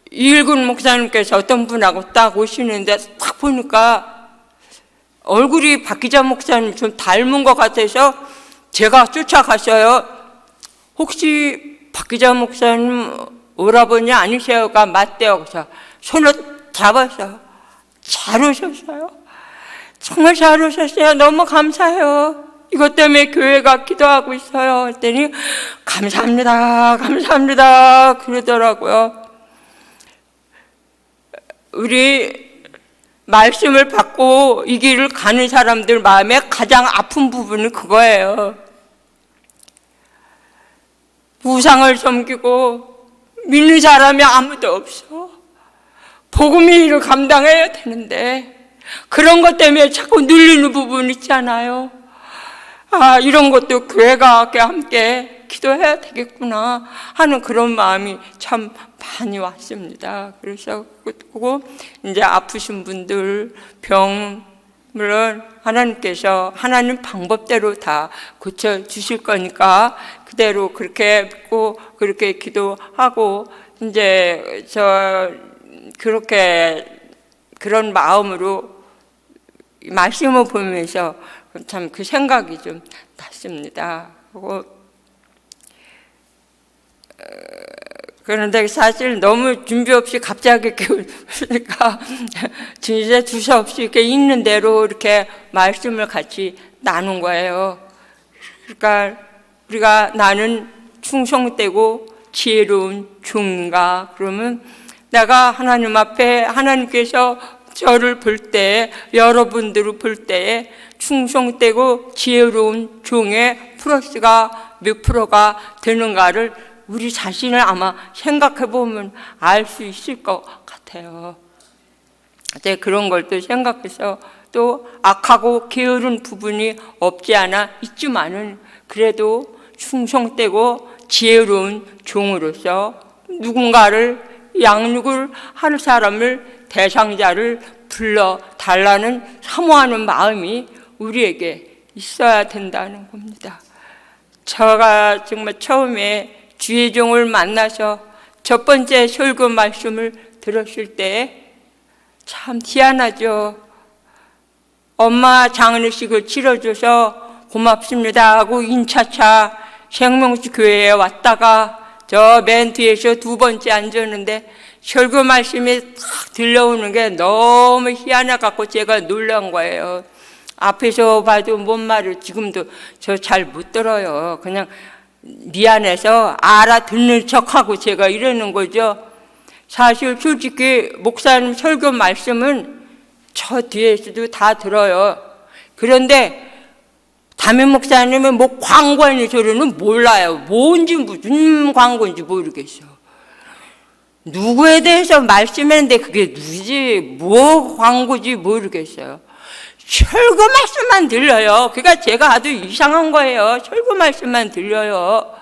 Speaker 1: 이일군 목사님께서 어떤 분하고 딱 오시는데 딱 보니까 얼굴이 박 기자 목사님 좀 닮은 것 같아서 제가 쫓아갔어요. 혹시 박 기자 목사님 오라버니 아니세요가 맞대요. 그래서 손을 잡아서 잘 오셨어요. 정말 잘 오셨어요. 너무 감사해요. 이것 때문에 교회가 기도하고 있어요. 했더니 감사합니다, 감사합니다 그러더라고요. 우리 말씀을 받고 이 길을 가는 사람들 마음에 가장 아픈 부분은 그거예요. 우상을 섬기고 믿는 사람이 아무도 없어. 복음의 일을 감당해야 되는데 그런 것 때문에 자꾸 눌리는 부분 있잖아요. 아, 이런 것도 교회가 함께 기도해야 되겠구나 하는 그런 마음이 참 많이 왔습니다. 그래서 그리고 이제 아프신 분들 병을 하나님께서 하나님 방법대로 다 고쳐 주실 거니까 그대로 그렇게 믿고 그렇게 기도하고 이제 그렇게 그런 마음으로 말씀을 보면서 참 그 생각이 좀 났습니다. 그런데 사실 너무 준비 없이 갑자기 그러니까 진짜 두서없이 이렇게 있는 대로 이렇게 말씀을 같이 나눈 거예요. 그러니까 우리가 나는 충성되고 지혜로운 종인가? 그러면 내가 하나님 앞에 하나님께서 저를 볼 때, 여러분들을 볼 때 충성되고 지혜로운 종의 플러스가 몇 프로가 되는가를 우리 자신을 아마 생각해 보면 알 수 있을 것 같아요. 그런 걸 또 생각해서 또 악하고 게으른 부분이 없지 않아 있지만은 그래도 충성되고 지혜로운 종으로서 누군가를 양육을 할 사람을 대상자를 불러달라는 사모하는 마음이 우리에게 있어야 된다는 겁니다. 제가 정말 처음에 주의 종을 만나서 첫 번째 설교 말씀을 들었을 때 참 희한하죠. 엄마 장례식을 치러줘서 고맙습니다 하고 인차차 생명수 교회에 왔다가 저 맨 뒤에서 두 번째 앉았는데 설교 말씀이 딱 들려오는 게 너무 희한해갖고 제가 놀란 거예요. 앞에서 봐도 뭔 말을 지금도 저 잘 못 들어요. 그냥 미안해서 알아듣는 척하고 제가 이러는 거죠. 사실 솔직히 목사님 설교 말씀은 저 뒤에서도 다 들어요. 그런데 담임 목사님은 뭐 광고하는 소리는 몰라요. 뭔지 무슨 광고인지 모르겠어. 누구에 대해서 말씀했는데 그게 누구지 뭐 광고지 모르겠어요. 설교 말씀만 들려요. 그러니까 제가 아주 이상한 거예요. 설교 말씀만 들려요.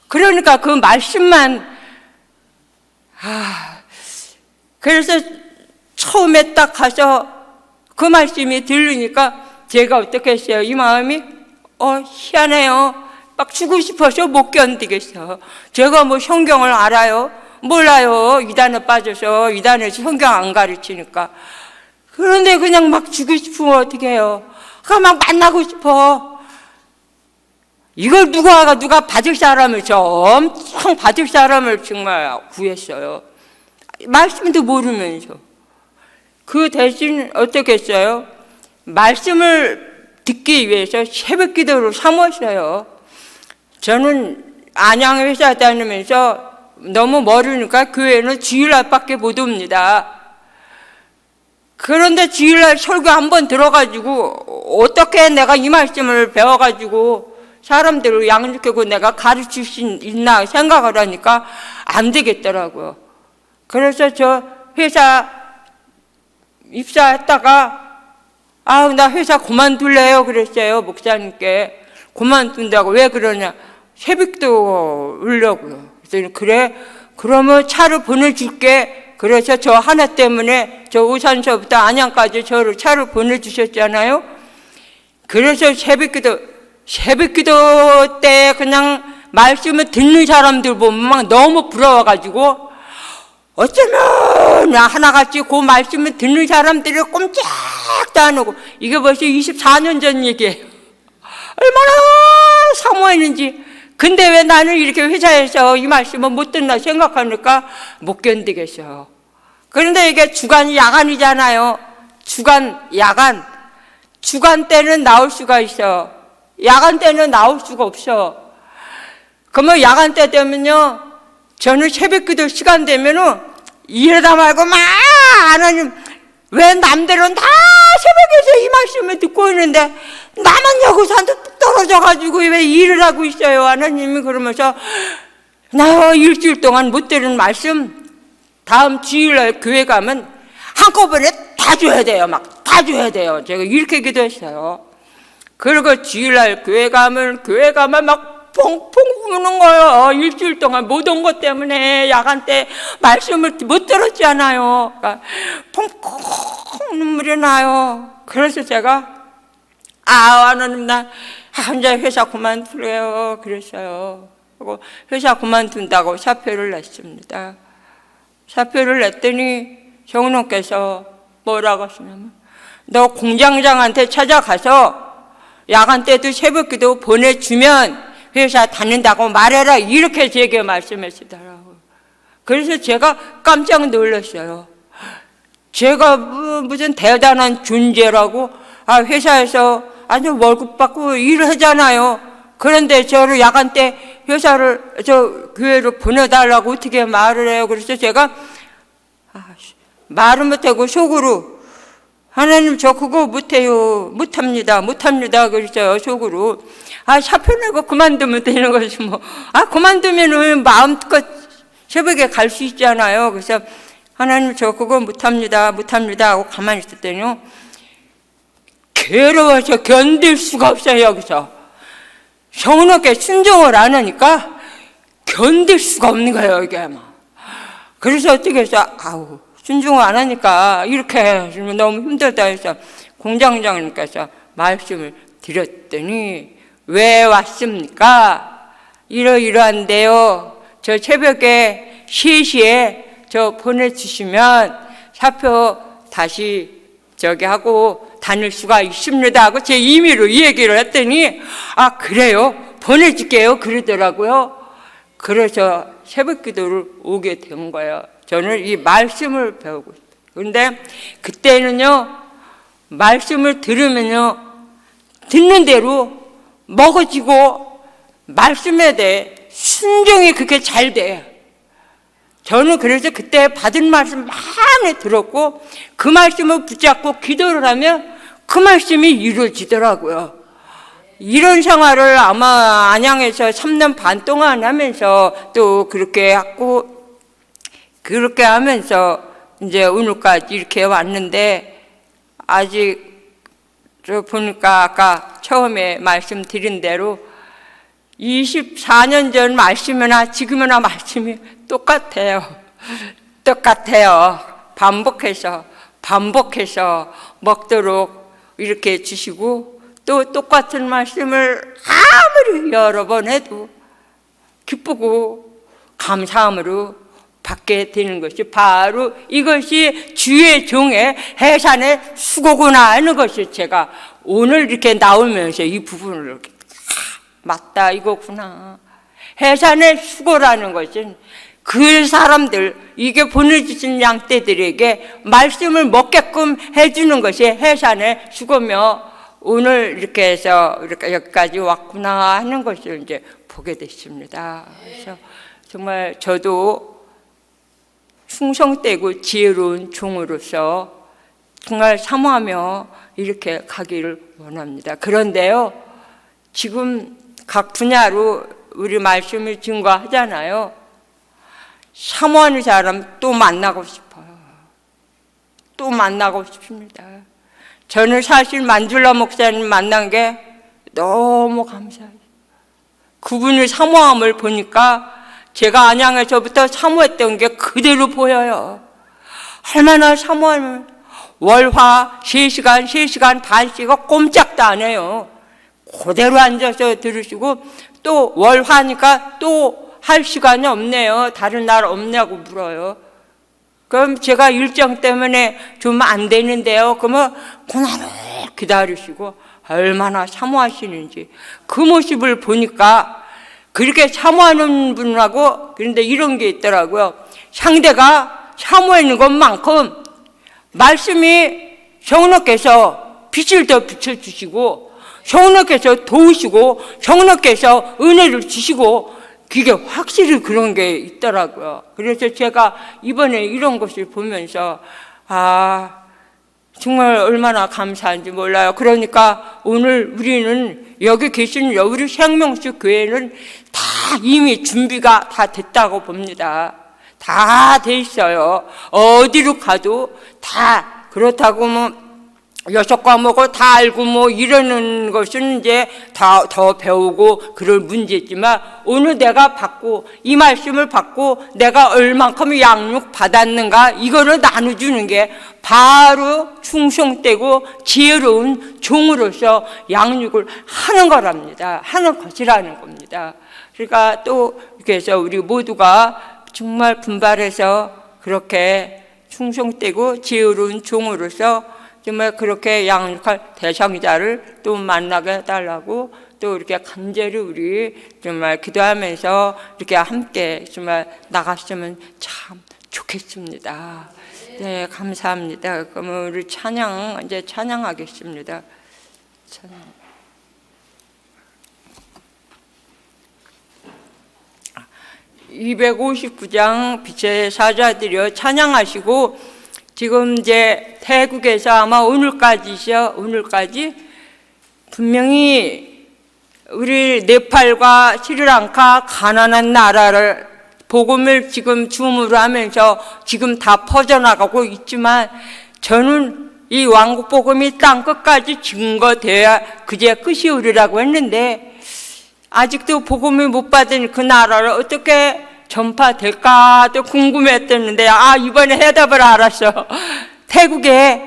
Speaker 1: 그러니까 그 말씀만 그래서 처음에 딱 가서 그 말씀이 들리니까 제가 어떻게 했어요? 이 마음이 희한해요. 막 죽고 싶어서 못 견디겠어. 제가 뭐 성경을 알아요? 몰라요. 이단에 빠져서 이단에서 성경 안 가르치니까. 그런데 그냥 막 죽고 싶으면 어떻게 해요? 막 만나고 싶어. 이걸 누가 받을 사람을 엄청 받을 사람을 정말 구했어요. 말씀도 모르면서. 그 대신 어떻게 했어요? 말씀을 듣기 위해서 새벽 기도를 삼았어요. 저는 안양 회사 다니면서 너무 멀으니까 교회는 주일날밖에 못 옵니다. 그런데 주일날 설교 한번 들어가지고 어떻게 내가 이 말씀을 배워가지고 사람들을 양육하고 내가 가르칠 수 있나 생각을 하니까 안 되겠더라고요. 그래서 저 회사 입사했다가 나 회사 그만둘래요 그랬어요. 목사님께. 그만둔다고. 왜 그러냐, 새벽도 울려고요. 그래서 그래 그러면 차를 보내줄게. 그래서 저 하나 때문에 저 우산서부터 안양까지 저를 차를 보내주셨잖아요. 그래서 새벽기도 때 그냥 말씀을 듣는 사람들 보면 막 너무 부러워가지고 어쩌면 하나같이 그 말씀을 듣는 사람들이 꼼짝도 안 하고, 이게 벌써 24년 전 얘기예요. 얼마나 사모했는지. 근데 왜 나는 이렇게 회사에서 이 말씀을 못 듣나 생각하니까 못 견디겠어요. 그런데 이게 주간 야간이잖아요. 주간 야간. 주간 때는 나올 수가 있어. 야간 때는 나올 수가 없어. 그러면 야간 때 되면요, 저는 새벽기도 시간 되면은 이러다 말고 막 하나님, 왜 남들은 다 새벽에서 이 말씀을 듣고 있는데 나만 여기서 뚝 떨어져가지고 왜 일을 하고 있어요? 하나님이 그러면서 나 일주일 동안 못 들은 말씀 다음 주일날 교회 가면 한꺼번에 다 줘야 돼요. 막 다 줘야 돼요. 제가 이렇게 기도했어요. 그리고 주일날 교회 가면 막 펑펑 우는 거예요. 일주일 동안 못 온 것 때문에 야간 때 말씀을 못 들었잖아요. 그러니까 펑펑 눈물이 나요. 그래서 제가 하나님 나 혼자 회사 그만두래요. 그랬어요. 그리고 회사 그만둔다고 사표를 냈습니다. 사표를 냈더니 성령께서 뭐라고 하시냐면 너 공장장한테 찾아가서 야간 때도 새벽기도 보내주면 회사 다닌다고 말해라. 이렇게 제게 말씀하시더라고요. 그래서 제가 깜짝 놀랐어요. 제가 무슨 대단한 존재라고 회사에서 아주 월급 받고 일하잖아요. 그런데 저를 야간 때 회사를 교회로 보내달라고 어떻게 말을 해요. 그래서 제가 말은 못하고 속으로 하나님 저 그거 못해요. 못합니다. 그랬어요. 속으로. 사표 내고 그만두면 되는 거지 뭐. 그만두면은 마음껏 새벽에 갈 수 있잖아요. 그래서 하나님 저 그거 못합니다 하고 가만히 있었더니요, 괴로워서 견딜 수가 없어요. 여기서 성령께 순종을 안 하니까 견딜 수가 없는 거예요. 이게 막. 그래서 어떻게 해서 순종을 안 하니까 이렇게 너무 힘들다 해서 공장장님께서 말씀을 드렸더니 왜 왔습니까? 이러이러한데요. 저 새벽에 3시에 저 보내주시면 사표 다시 하고 다닐 수가 있습니다 하고 제 임의로 이 얘기를 했더니 그래요? 보내줄게요. 그러더라고요. 그래서 새벽기도를 오게 된 거예요. 저는 이 말씀을 배우고 있어요. 그런데 그때는요, 말씀을 들으면요, 듣는 대로 먹어지고 말씀에 대해 순종이 그렇게 잘 돼. 저는 그래서 그때 받은 말씀 많이 들었고 그 말씀을 붙잡고 기도를 하면 그 말씀이 이루어지더라고요. 이런 생활을 아마 안양에서 3년 반 동안 하면서 또 그렇게 하면서 이제 오늘까지 이렇게 왔는데, 아직 저 보니까 아까 처음에 말씀드린 대로 24년 전 말씀이나 지금이나 말씀이 똑같아요. 반복해서 먹도록 이렇게 주시고, 또 똑같은 말씀을 아무리 여러 번 해도 기쁘고 감사함으로 받게 되는 것이 바로 이것이 주의 종의 해산의 수고구나 하는 것이 제가 오늘 이렇게 나오면서 이 부분을 이렇게 맞다 이거구나. 해산의 수고라는 것은 그 사람들, 이게 보내주신 양떼들에게 말씀을 먹게끔 해주는 것이 해산의 수고며, 오늘 이렇게 해서 이렇게 여기까지 왔구나 하는 것을 이제 보게 됐습니다. 그래서 정말 저도 충성되고 지혜로운 종으로서 정말 사모하며 이렇게 가기를 원합니다. 그런데요, 지금 각 분야로 우리 말씀을 증거하잖아요. 사모하는 사람 또 만나고 싶어요. 또 만나고 싶습니다. 저는 사실 만줄라 목사님 만난 게 너무 감사해요. 그분의 사모함을 보니까 제가 안양에서부터 사모했던 게 그대로 보여요. 얼마나 사모하면 월화 3시간 반씩은 꼼짝도 안 해요. 그대로 앉아서 들으시고, 또 월화니까 또 할 시간이 없네요. 다른 날 없냐고 물어요. 그럼 제가 일정 때문에 좀 안 되는데요. 그러면 그날을 기다리시고 얼마나 사모하시는지 그 모습을 보니까, 그렇게 사모하는 분하고, 그런데 이런 게 있더라고요. 상대가 사모하는 것만큼 말씀이 성령께서 빛을 더 비춰주시고 성령께서 도우시고 성령께서 은혜를 주시고 그게 확실히 그런 게 있더라고요. 그래서 제가 이번에 이런 것을 보면서 정말 얼마나 감사한지 몰라요. 그러니까 오늘 우리는 여기 계신 우리 생명수 교회는 다 이미 준비가 다 됐다고 봅니다. 다 돼 있어요. 어디로 가도 다 그렇다고 뭐 6과목을 다 알고 뭐 이러는 것은 이제 더 배우고 그럴 문제지만 오늘 내가 받고 이 말씀을 받고 내가 얼만큼 양육 받았는가 이거를 나눠주는 게 바로 충성되고 지혜로운 종으로서 양육을 하는 거랍니다. 하는 것이라는 겁니다. 그러니까 또 그래서 우리 모두가 정말 분발해서 그렇게 충성되고 지혜로운 종으로서 정말 그렇게 양육할 대상자를 또 만나게 해달라고 또 이렇게 간절히 우리 정말 기도하면서 이렇게 함께 정말 나갔으면 참 좋겠습니다. 네, 감사합니다. 그럼 우리 이제 찬양하겠습니다. 찬양. 259장 빛의 사자들이여 찬양하시고 지금 이제 태국에서 아마 오늘까지 분명히 우리 네팔과 스리랑카 가난한 나라를 복음을 지금 줌으로 하면서 지금 다 퍼져나가고 있지만 저는 이 왕국 복음이 땅 끝까지 증거돼야 그제 끝이 오리라고 했는데 아직도 복음을 못 받은 그 나라를 어떻게 전파될까도 궁금했었는데 이번에 해답을 알았어. 태국에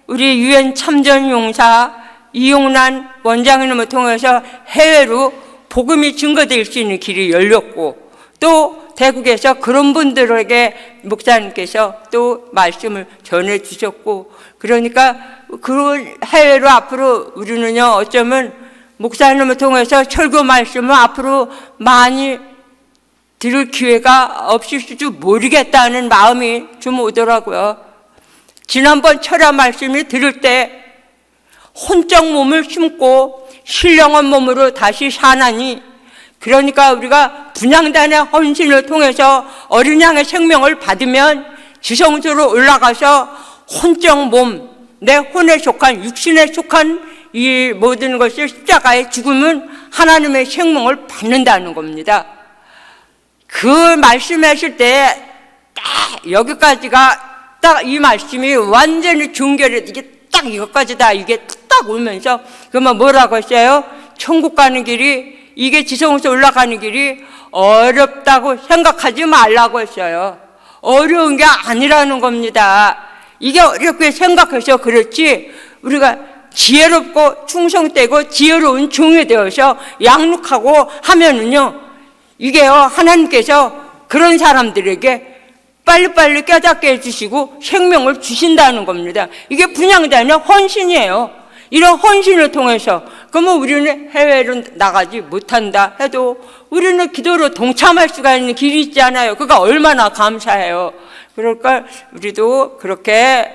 Speaker 1: 우리 유엔 참전용사 이용란 원장님을 통해서 해외로 복음이 증거될 수 있는 길이 열렸고 또 태국에서 그런 분들에게 목사님께서 또 말씀을 전해주셨고 그러니까 그 해외로 앞으로 우리는요 어쩌면 목사님을 통해서 설교 말씀을 앞으로 많이 들을 기회가 없을지도 모르겠다는 마음이 좀 오더라고요. 지난번 철야 말씀을 들을 때 혼적 몸을 심고 신령한 몸으로 다시 사나니 그러니까 우리가 분향단의 헌신을 통해서 어린 양의 생명을 받으면 지성소로 올라가서 혼적 몸, 내 혼에 속한 육신에 속한 이 모든 것을 십자가에 죽으면 하나님의 생명을 받는다는 겁니다. 그 말씀하실 때 딱 여기까지가 딱 이 말씀이 완전히 종결이 이게 딱 이것까지다 이게 딱 오면서 그러면 뭐라고 했어요? 천국 가는 길이 이게 지성에서 올라가는 길이 어렵다고 생각하지 말라고 했어요. 어려운 게 아니라는 겁니다. 이게 어렵게 생각해서 그렇지 우리가 지혜롭고 충성되고 지혜로운 종이 되어서 양육하고 하면은요 이게요 하나님께서 그런 사람들에게 빨리빨리 깨닫게 해주시고 생명을 주신다는 겁니다. 이게 분향단의 헌신이에요. 이런 헌신을 통해서 그러면 우리는 해외로 나가지 못한다 해도 우리는 기도로 동참할 수가 있는 길이 있잖아요. 그가 얼마나 감사해요. 그러니까 우리도 그렇게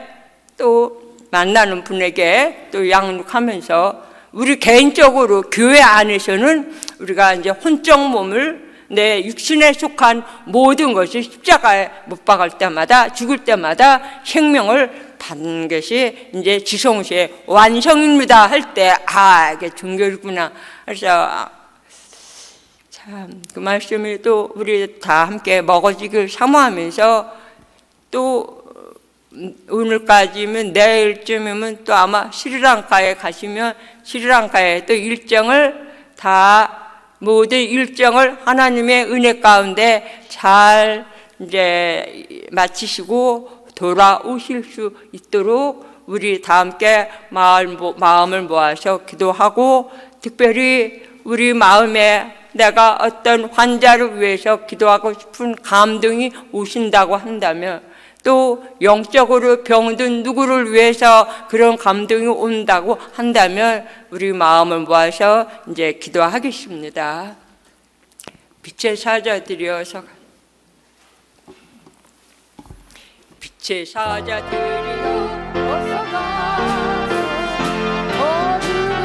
Speaker 1: 또 만나는 분에게 또 양육하면서 우리 개인적으로 교회 안에서는 우리가 이제 혼적 몸을 내 육신에 속한 모든 것이 십자가에 못 박을 때마다 죽을 때마다 생명을 받는 것이 이제 지성소의 완성입니다 할 때 이게 종교구나. 그래서 참 그 말씀이 또 우리 다 함께 먹어지길 사모하면서 또 오늘까지면 내일쯤이면 또 아마 스리랑카에 가시면 스리랑카에 또 일정을 다 모든 일정을 하나님의 은혜 가운데 잘 이제 마치시고 돌아오실 수 있도록 우리 다 함께 마음을 모아서 기도하고 특별히 우리 마음에 내가 어떤 환자를 위해서 기도하고 싶은 감동이 오신다고 한다면 또 영적으로 병든 누구를 위해서 그런 감동이 온다고 한다면 우리 마음을 모아서 이제 기도하겠습니다. 빛의 사자들이여서 빛의 사자들이여 어서 가서 어둠을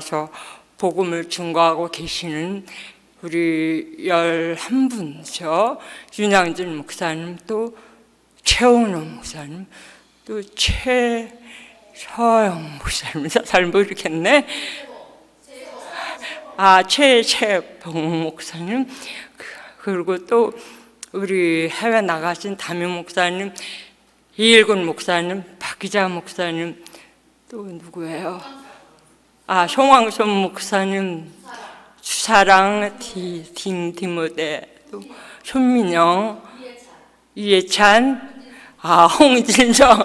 Speaker 1: 나가서 복음을 증거하고 계시는 우리 11분이죠. 윤양진 목사님, 또 최은호 목사님, 또 최서영 목사님, 잘 모르겠네. 최채봉 목사님, 그리고 또 우리 해외 나가신 담임 목사님, 이일군 목사님, 박기자 목사님, 또 누구예요? 송왕선 목사님, 주사랑 디모데, 또 손민영, 이해찬, 홍진정,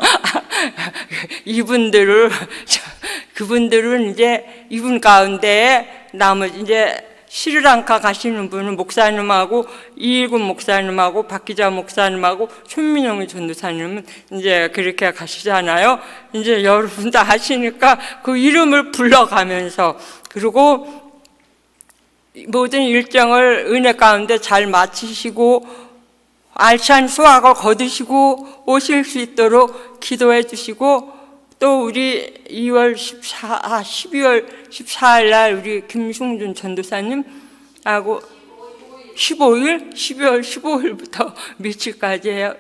Speaker 1: 그분들은 이제 이분 가운데 나머지 이제 스리랑카 가시는 분은 목사님하고 이일군 목사님하고 박기자 목사님하고 손민영 전도사님은 이제 그렇게 가시잖아요. 이제 여러분 다 아시니까 그 이름을 불러가면서, 그리고 모든 일정을 은혜 가운데 잘 마치시고 알찬 수확을 거두시고 오실 수 있도록 기도해 주시고, 또 우리 12월 14일 날 우리 김승준 전도사님하고 12월 15일부터 며칠까지예요?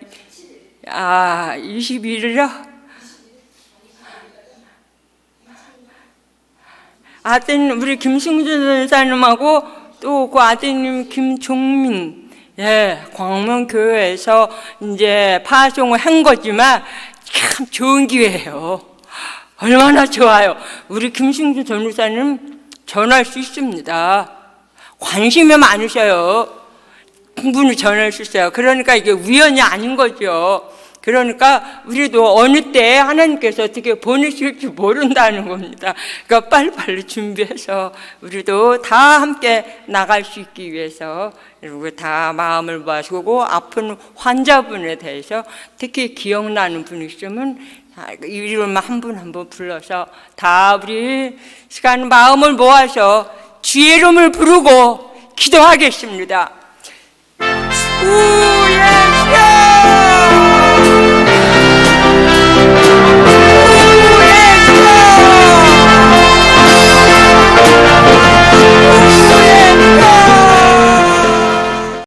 Speaker 1: 21일이요? 아드님 우리 김승준 전도사님하고 또 그 아드님 김종민, 광명교회에서 이제 파송을 한 거지만 참 좋은 기회예요. 얼마나 좋아요. 우리 김승준 전도사님 전할 수 있습니다. 관심이 많으셔요. 충분히 전할 수 있어요. 그러니까 이게 우연이 아닌 거죠. 그러니까 우리도 어느 때 하나님께서 어떻게 보내실지 모른다는 겁니다. 그러니까 빨리빨리 준비해서 우리도 다 함께 나갈 수 있기 위해서, 그리고 다 마음을 모아주고 아픈 환자분에 대해서 특히 기억나는 분 있으면 이름만 한 분 한 분 불러서 다 우리 시간 마음을 모아서 주의 이름을 부르고 기도하겠습니다.